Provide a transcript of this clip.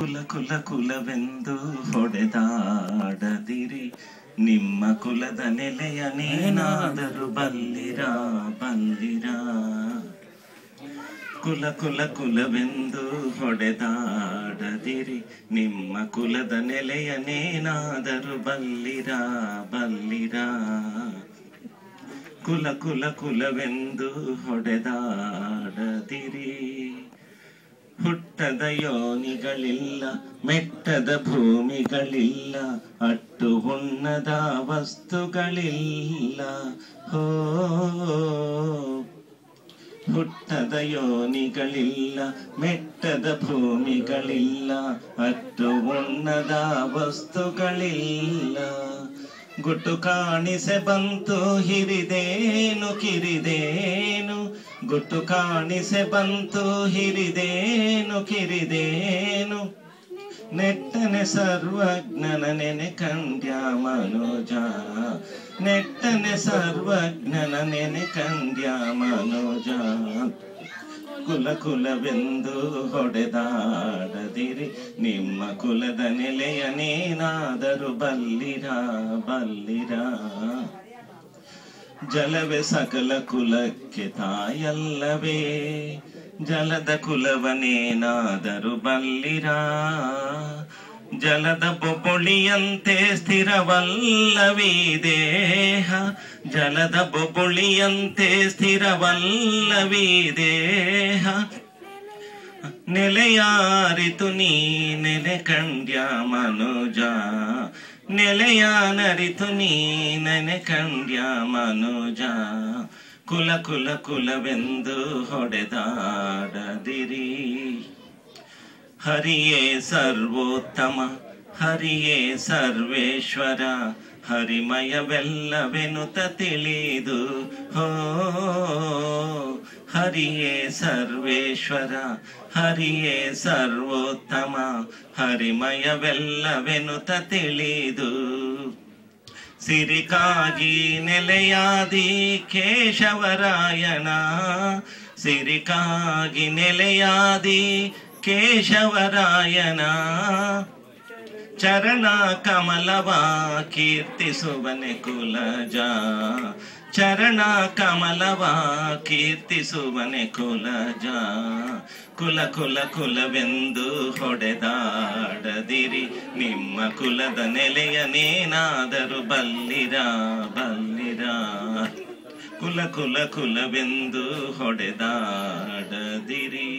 ಕುಲ ಕುಲ ಕುಲವೆಂದು ಹೊಡೆದಾಡದಿರಿ, ನಿಮ್ಮ ಕುಲದ ನೆಲೆಯನೇನಾದರೂ ಬಲ್ಲಿರಾ ಬಲ್ಲಿರಾ. ಕುಲ ಕುಲ ಕುಲವೆಂದು ಹೊಡೆದಾಡದಿರಿ, ನಿಮ್ಮ ಕುಲದ ನೆಲೆಯನೇನಾದರೂ ಬಲ್ಲಿರಾ ಬಲ್ಲಿರಾ. ಕುಲ ಕುಲ ಕುಲವೆಂದು ಹೊಡೆದಾಡದಿರಿ. ಹುಟ್ಟದ ಯೋನಿಗಳಿಲ್ಲ, ಮೆಟ್ಟದ ಭೂಮಿಗಳಿಲ್ಲ, ಅಟ್ಟು ಹುಣ್ಣದ ವಸ್ತುಗಳಿಲ್ಲ. ಹೋ ಹುಟ್ಟದ ಯೋನಿಗಳಿಲ್ಲ, ಮೆಟ್ಟದ ಭೂಮಿಗಳಿಲ್ಲ, ಅಟ್ಟು ಹುಣ್ಣದ ವಸ್ತುಗಳಿಲ್ಲ. ಗುಟ್ಟು ಕಾಣಿಸೆ ಬಂತು ಹಿರಿದೇನು ಕಿರಿದೇನು, ಗುಟ್ಟು ಕಾಣಿಸೆ ಬಂತು ಹಿರಿದೇನು ಕಿರಿದೇನು. ನೆಟ್ಟನೆ ಸರ್ವಜ್ಞನ ನೆನೆ ಕಂಡ್ಯ ಮನೋಜ, ನೆಟ್ಟನೆ ಸರ್ವಜ್ಞನ ನೆನೆ ಕಂಡ್ಯ ಮನೋಜ. ಕುಲ ಕುಲವೆಂದು ಹೊಡೆದಾಡದಿರಿ, ನಿಮ್ಮ ಕುಲದ ನೆಲೆಯನೇನಾದರೂ ಬಲ್ಲಿರಾ ಬಲ್ಲಿರಾ. ಜಲವೇ ಸಕಲ ಕುಲಕ್ಕೆ ತಾಯಲ್ಲವೇ, ಜಲದ ಕುಲವನೇನಾದರೂ ಬಲ್ಲಿರಾ. ಜಲದ ಬೊಬ್ಬುಳಿಯಂತೆ ಸ್ಥಿರವಲ್ಲವೀ ದೇಹ, ಜಲದ ಬೊಬ್ಬುಳಿಯಂತೆ ಸ್ಥಿರವಲ್ಲವೀ ದೇಹ. ನೆಲೆಯಾರಿತು ನೀ ನೆಲೆ ಕಂಡ್ಯ ಮನೋಜ, ನೆಲೆಯಾನರಿತು ನೀ ನೆನೆ ಕಂಡ್ಯ ಮನೋಜ. ಕುಲ ಕುಲ ಕುಲವೆಂದು ಹೊಡೆದಾಡದಿರಿ. ಹರಿಯೇ ಸರ್ವೋತ್ತಮ, ಹರಿಯೇ ಸರ್ವೇಶ್ವರ, ಹರಿಮಯವೆಲ್ಲವೆನುತ ತಿಳಿದು. ಹೋ ಹರಿಯೇ ಸರ್ವೇಶ್ವರ, ಹರಿಯೇ ಸರ್ವೋತ್ತಮ, ಹರಿಮಯವೆಲ್ಲವೆನುತ ತಿಳಿದು. ಸಿರಿಕಾಗಿ ನೆಲೆಯಾದಿ ಕೇಶವರಾಯಣ, ಸಿರಿಕಾಗಿ ನೆಲೆಯಾದಿ ಕೇಶವರಾಯನ. ಚರಣ ಕಮಲವ ಕೀರ್ತಿಸುವನೆ ಕುಲಜ, ಚರಣ ಕಮಲವ ಕೀರ್ತಿಸುವನೆ ಕುಲಜ. ಕುಲ ಕುಲ ಕುಲವೆಂದು ಹೊಡೆದಾಡದಿರಿ, ನಿಮ್ಮ ಕುಲದ ನೆಲೆಯನೇನಾದರೂ ಬಲ್ಲಿರಾ ಬಲ್ಲಿರಾ. ಕುಲ ಕುಲ ಕುಲವೆಂದು ಹೊಡೆದಾಡದಿರಿ.